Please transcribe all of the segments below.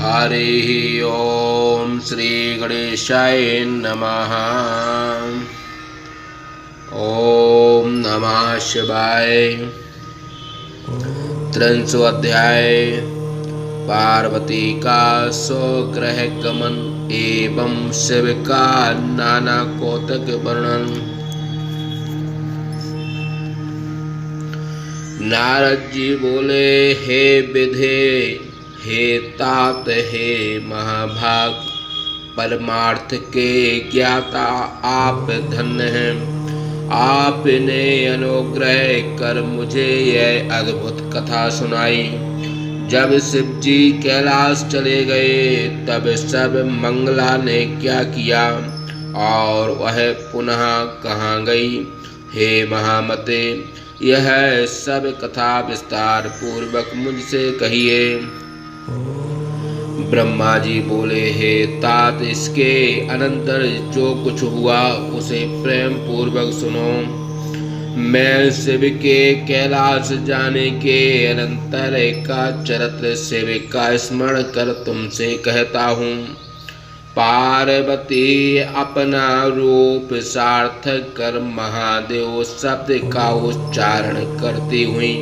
हरि ओम श्री गणेशाय नमः। ओम नमः शिवाय। 300 अध्याय पार्वती का स्वग्रह गमन एवं शिव का नाना कौतक वर्णन। नारद जी बोले, हे विधे, हे तात, हे महाभाग, परमार्थ के ज्ञाता आप धन्य हैं। आपने अनुग्रह कर मुझे यह अद्भुत कथा सुनाई। जब शिव जी कैलाश चले गए तब सब मंगला ने क्या किया और वह पुनः कहाँ गई? हे महामते, यह सब कथा विस्तार पूर्वक मुझसे कहिए। ब्रह्मा जी बोले, हे तात, इसके अनंतर जो कुछ हुआ उसे प्रेम पूर्वक सुनो। मैं शिव के कैलाश जाने के अनंतर का चरित्र शिव का स्मरण कर तुमसे कहता हूँ। पार्वती अपना रूप सार्थक कर महादेव शब्द का उच्चारण करती हुई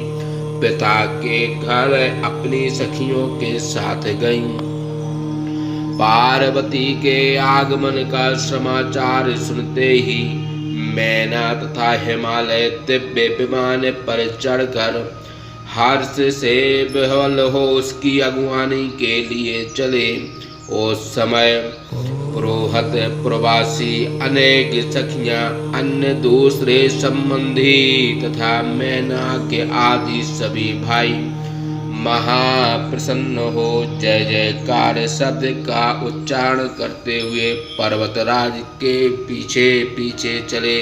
पिता के घर अपनी सखियों के साथ गईं। पार्वती के आगमन का समाचार सुनते ही मैना तथा हिमालय दिव्य विमान पर चढ़कर हर्ष से विह्वल हो उसकी अगुवानी के लिए चले। उस समय पुरोहित, प्रवासी, अनेक सखियां, अन्य दूसरे संबंधी तथा मैना के आदि सभी भाई महाप्रसन्न हो जय जयकार शब्द का उच्चारण करते हुए पर्वतराज के पीछे पीछे चले।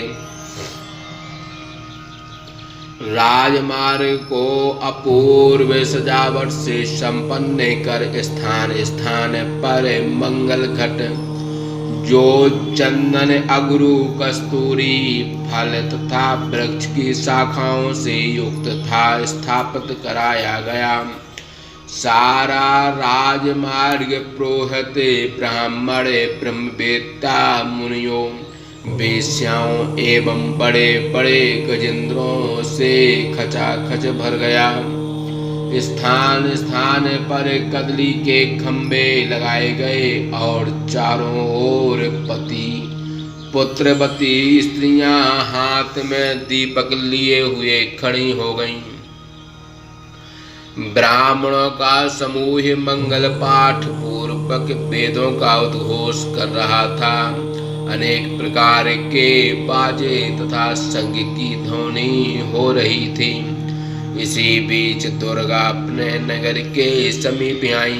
राजमार्ग को अपूर्व सजावट से संपन्न कर स्थान स्थान पर मंगल घट जो चंदन, अगरू, कस्तूरी फल तथा वृक्ष की शाखाओं से युक्त था स्थापित कराया गया। सारा राजमार्ग पुरोहित, ब्राह्मण, ब्रह्मवेत्ता, मुनियों, वेश्याओं एवं बड़े बड़े गजेंद्रों से खचाखच भर गया। स्थान स्थान पर कदली के खंबे लगाए गए और चारों ओर पति पुत्रवती स्त्रियां हाथ में दीपक लिए हुए खड़ी हो गईं। ब्राह्मणों का समूह मंगल पाठ पूर्वक वेदों का उद्घोष कर रहा था। अनेक प्रकार के बाजे तथा संग की ध्वनि हो रही थी। इसी बीच दुर्गा अपने नगर के समीप आई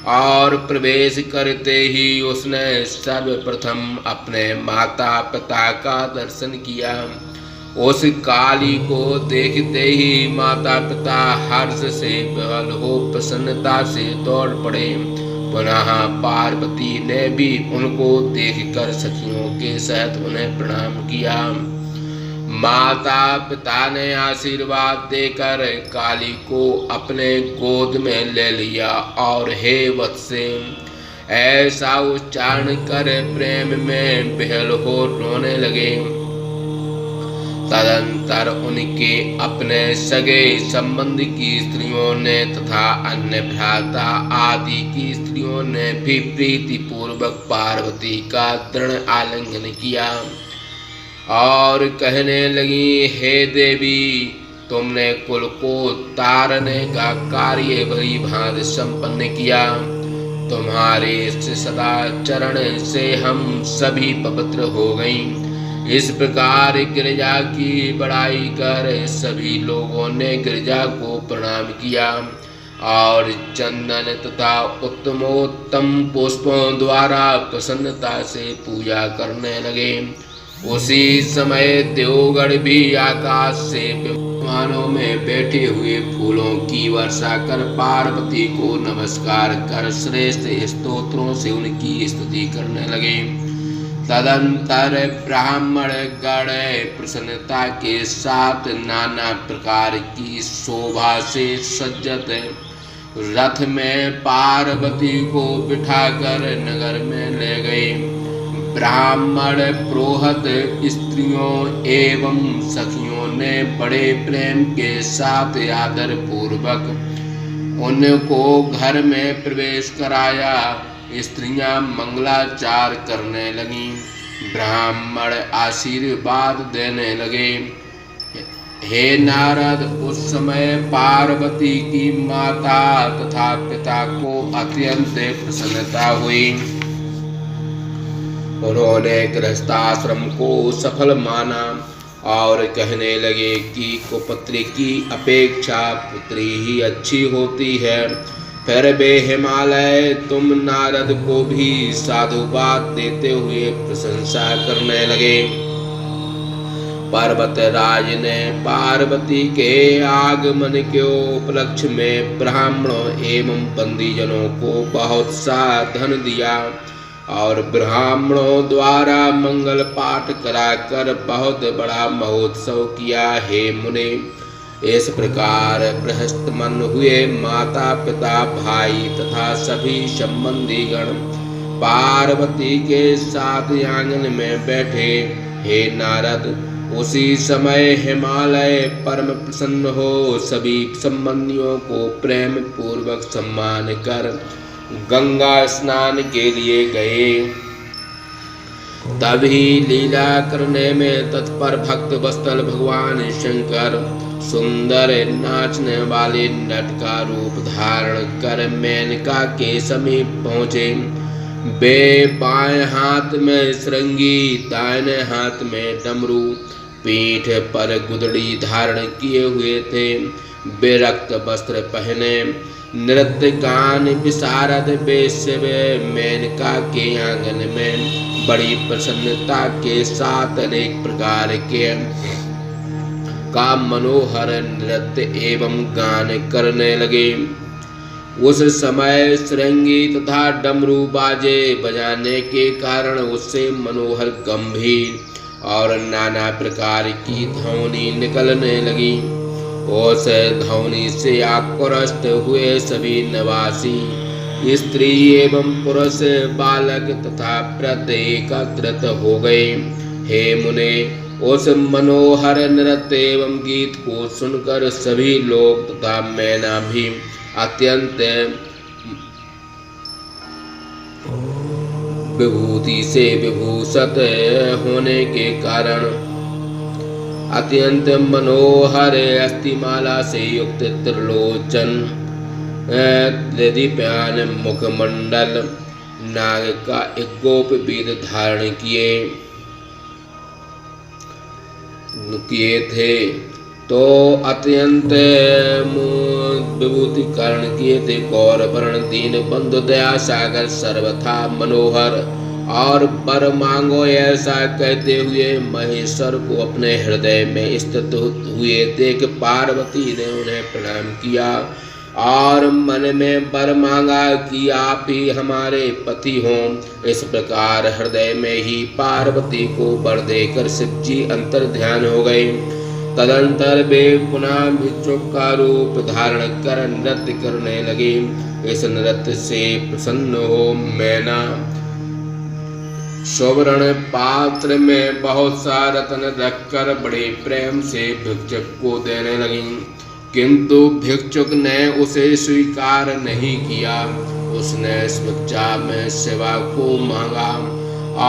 और प्रवेश करते ही उसने सर्वप्रथम अपने माता पिता का दर्शन किया। उस काली को देखते ही माता पिता हर्ष से विह्वल हो प्रसन्नता से दौड़ पड़े। पुनः पार्वती ने भी उनको देखकर सखियों के सहित उन्हें प्रणाम किया। माता पिता ने आशीर्वाद देकर काली को अपने गोद में ले लिया और हे वत्से ऐसा उच्चारण कर प्रेम में बेहल हो रोने लगे। तदंतर उनके अपने सगे संबंध की स्त्रियों ने तथा अन्य भ्राता आदि की स्त्रियों ने भी प्रीति पूर्वक पार्वती का दृढ़ आलिंगन किया और कहने लगी, हे देवी, तुमने कुल को तारने का कार्य भली भांति संपन्न किया। तुम्हारे इस सदाचरण से हम सभी पवित्र हो गईं। इस प्रकार गिरिजा की बड़ाई कर सभी लोगों ने गिरिजा को प्रणाम किया और चंदन तथा उत्तमोत्तम पुष्पों द्वारा प्रसन्नता से पूजा करने लगे। उसी समय देवगण भी आकाश से विमानों में बैठे हुए फूलों की वर्षा कर पार्वती को नमस्कार कर श्रेष्ठ स्तोत्रों से उनकी स्तुति करने लगे। तदंतर ब्राह्मण गण प्रसन्नता के साथ नाना प्रकार की शोभा से सज्जित रथ में पार्वती को बिठाकर नगर में ले गए। ब्राह्मण पुरोहित स्त्रियों एवं सखियों ने बड़े प्रेम के साथ आदर पूर्वक उनको घर में प्रवेश कराया। स्त्रियां मंगलाचार करने लगीं। ब्राह्मण आशीर्वाद देने लगे। हे नारद, उस समय पार्वती की माता तथा पिता को अत्यंत प्रसन्नता हुई। उन्होंने गृहस्थाश्रम को सफल माना और कहने लगे कि कुपुत्री की अपेक्षा पुत्री ही अच्छी होती है। फिर वे हिमालय तुम नारद को भी साधुवाद देते हुए प्रशंसा करने लगे। पर्वतराज ने पार्वती के आगमन के उपलक्ष्य में ब्राह्मणों एवं बंदीजनों को बहुत सा धन दिया और ब्राह्मणों द्वारा मंगल पाठ कराकर बहुत बड़ा महोत्सव किया। हे मुने, इस प्रकार प्रहस्त-मन हुए माता पिता भाई तथा सभी संबंधीगण पार्वती के साथ आंगन में बैठे। हे नारद, उसी समय हिमालय परम प्रसन्न हो सभी संबंधियों को प्रेम पूर्वक सम्मान कर गंगा स्नान के लिए गए। तभी लीला करने में तत्पर भक्त वत्सल भगवान शंकर सुंदर नाचने वाले नट का रूप धारण कर मेनका के समीप पहुँचे। वे बाएं हाथ में श्रृंगी, दाहिने हाथ में डमरू, पीठ पर गुदड़ी धारण किए हुए थे। वे रक्त वस्त्र पहने नृत्य गान विशारद वेश्य मेनका के आंगन में बड़ी प्रसन्नता के साथ अनेक प्रकार के का मनोहर नृत्य एवं गान करने लगे। उस समय श्रृंगी तथा डमरू बाजे बजाने के कारण उससे मनोहर गंभीर और नाना प्रकार की ध्वनि निकलने लगी। उस ध्वनि से आकृष्ट हुए सभी निवासी स्त्री एवं पुरुष, बालक तथा वृद्ध एकत्रित हो गए। हे मुने, उस मनोहर नृत्य एवं गीत को सुनकर सभी लोग तथा मैना भी अत्यंत विभूति से विभूषित होने के कारण अत्यंत मनोहर अस्थिमाला से युक्त त्रिलोचन, दीप्यान मुखमंडल, नाग का एक गोप वेद धारण किए थे तो अत्यंत विभूति करण किए थे। गौर वर्ण दीन बंधु दया सागर सर्वथा मनोहर और वर मांगो ऐसा कहते हुए महेश्वर को अपने हृदय में स्थित हुए देख पार्वती ने उन्हें प्रणाम किया और मन में वर मांगा कि आप ही हमारे पति हों। इस प्रकार हृदय में ही पार्वती को वर देकर शिव जी अंतर ध्यान हो गए। तदंतर वे पुनः भिक्षुक का रूप धारण कर नृत्य करने लगे। इस नृत्य से प्रसन्न हो मैना स्वर्ण पात्र में बहुत सा रत्न रखकर बड़े प्रेम से भिक्षुक को देने लगी, किंतु भिक्षुक ने उसे स्वीकार नहीं किया। उसने इस भिक्षा में सेवा को मांगा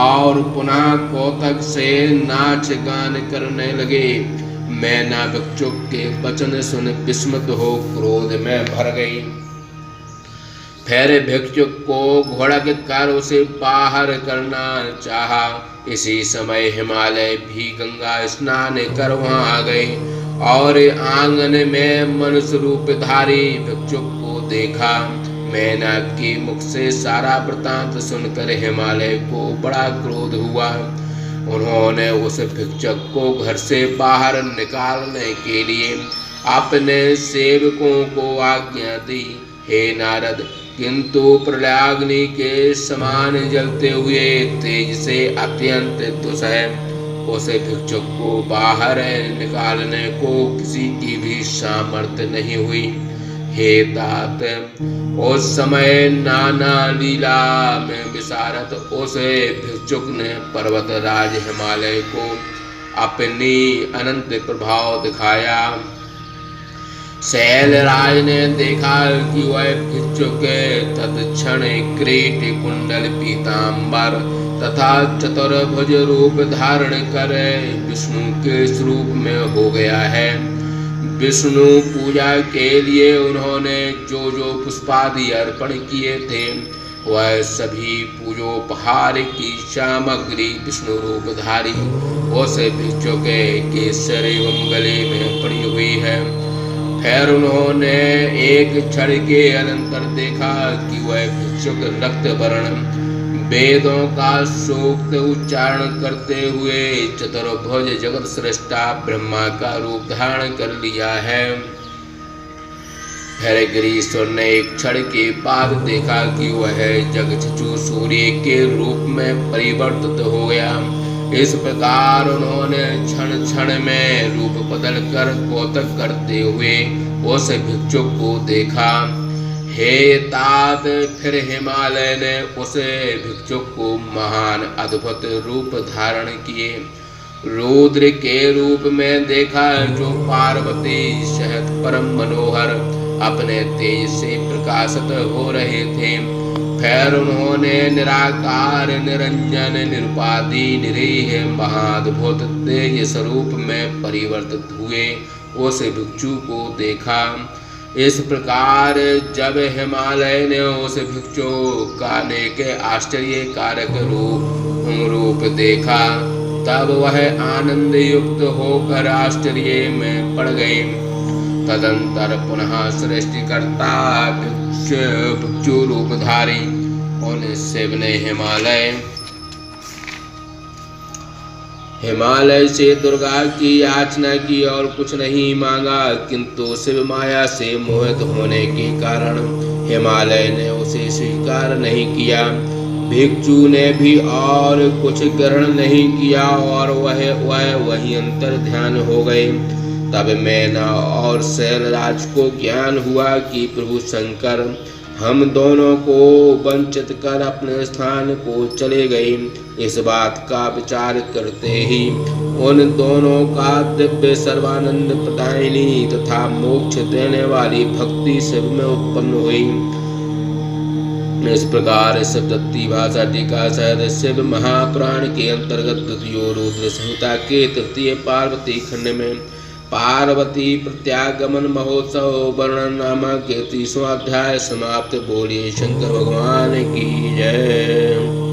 और पुनः कौतक से नाच गान करने लगे। मैना भिक्षुक के वचन सुन विस्मित हो क्रोध में भर गई। फिर भिक्षुक को घोड़क कर उसे बाहर करना चाहा। इसी समय हिमालय भी गंगा स्नान कर वहां आ गए और आंगन में मनुष्य रूपधारी भिक्षुक को देखा। मैना के मुख से सारा वृतांत सुनकर हिमालय को बड़ा क्रोध हुआ। उन्होंने उस भिक्षुक को घर से बाहर निकालने के लिए अपने सेवकों को आज्ञा दी। हे नारद, किंतु प्रलयाग्नि के समान जलते हुए तेज से अत्यंत दुस्सह उस भिक्षुक को बाहर निकालने को किसी की भी सामर्थ्य नहीं हुई। हे तात, उस समय नाना लीला में विशारद उस भिक्षुक ने पर्वत राज हिमालय को अपनी अनंत प्रभाव दिखाया। शैलराज ने देखा कि वह भिक्षुक तत्क्षण किरीट कुंडल पीताम्बर तथा चतुर्भुज रूप धारण कर विष्णु के स्वरूप में हो गया है। विष्णु पूजा के लिए उन्होंने जो जो पुष्पादि अर्पण किए थे वह सभी पूजोपहार की सामग्री विष्णु रूपधारी उस भिक्षुक के सिर एवं गले में पड़ी हुई है। फिर उन्होंने एक क्षण के अनंतर देखा कि वह भिक्षुक रक्त वर्ण वेदों का सूक्त उच्चारण करते हुए चतुर्भुज जगत सृष्टा ब्रह्मा का रूप धारण कर लिया है। फिर गिरीश्वर ने एक क्षण के बाद देखा कि वह जगचक्षु सूर्य के रूप में परिवर्तित हो गया। इस प्रकार उन्होंने क्षण क्षण में रूप बदल कर कौतक करते हुए उस भिक्षुक को देखा। हे तात, फिर हिमालय ने उस भिक्षुक को महान अद्भुत रूप धारण किए रुद्र के रूप में देखा, जो पार्वती सहित परम मनोहर अपने तेज से प्रकाशित हो रहे थे। फिर उन्होंने निराकार निरंजन निरुपाधि निरीह महाद्भुत तेज स्वरूप में परिवर्तित हुए उस भिक्षु को देखा। इस प्रकार जब हिमालय ने उस भिक्षु का अनेक आश्चर्य कारक रूप देखा, तब वह आनंद युक्त होकर आश्चर्य में पड़ गए। तदंतर पुनः सृष्टिकर्ता भिक्षु रूपधारी उन शिव ने हिमालय से दुर्गा की याचना की और कुछ नहीं मांगा, किंतु शिव माया से मोहित होने के कारण हिमालय ने उसे स्वीकार नहीं किया। भिक्षु ने भी और कुछ ग्रहण नहीं किया और वह वही अंतर ध्यान हो गए। तब मैना और शैलराज को ज्ञान हुआ कि प्रभु शंकर हम दोनों को वंचित कर अपने स्थान को चले गए। इस बात का विचार करते ही उन दोनों का दिव्य सर्वानंद प्रदायिनी तथा मोक्ष देने वाली भक्ति शिव में उत्पन्न हुई। इस प्रकार शिवदत्ती भाषा टीका सहित शिव महापुराण के अंतर्गत द्वितीय रुद्र संहिता के तृतीय पार्वती खंड में पार्वती प्रत्यागमन महोत्सव वर्णन नामक 30वां अध्याय समाप्त। बोलिए शंकर भगवान की जय।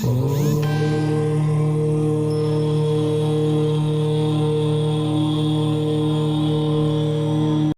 Oh.